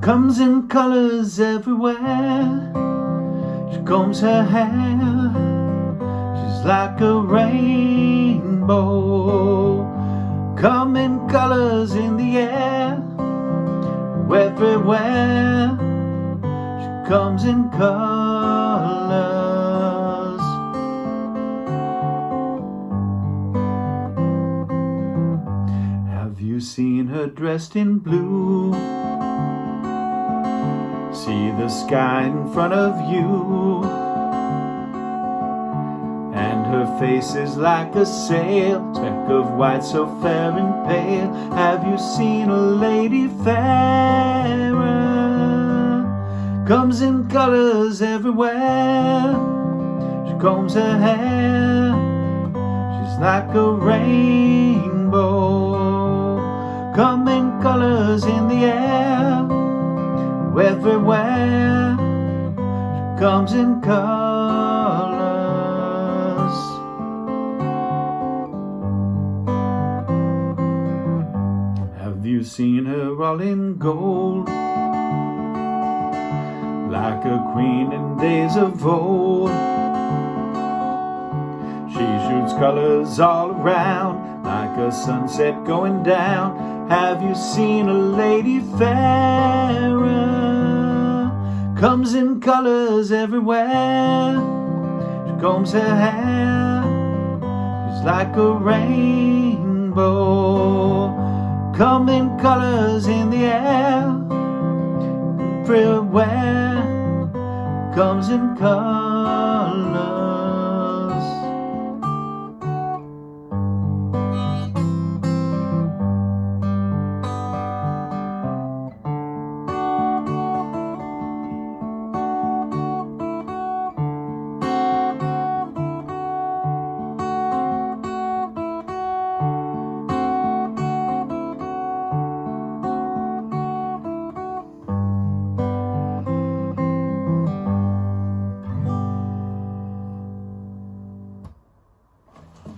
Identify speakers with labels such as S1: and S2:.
S1: Comes in colors everywhere. She combs her hair, she's like a rainbow. Come in colors in the air, everywhere. She comes in colors. Have you seen her dressed in blue? See the sky in front of you, and her face is like a sail, speck of white so fair and pale. Have you seen a lady fairer? Comes in colors everywhere. She combs her hair, she's like a rainbow. Come in colors in the air, everywhere. She comes in colors. Have you seen her all in gold, like a queen in days of old? She shoots colors all around, like a sunset going down. Have you seen a lady fairer? Comes in colors everywhere. She combs her hair, she's like a rainbow. Come in colors in the air, everywhere. Comes in colors.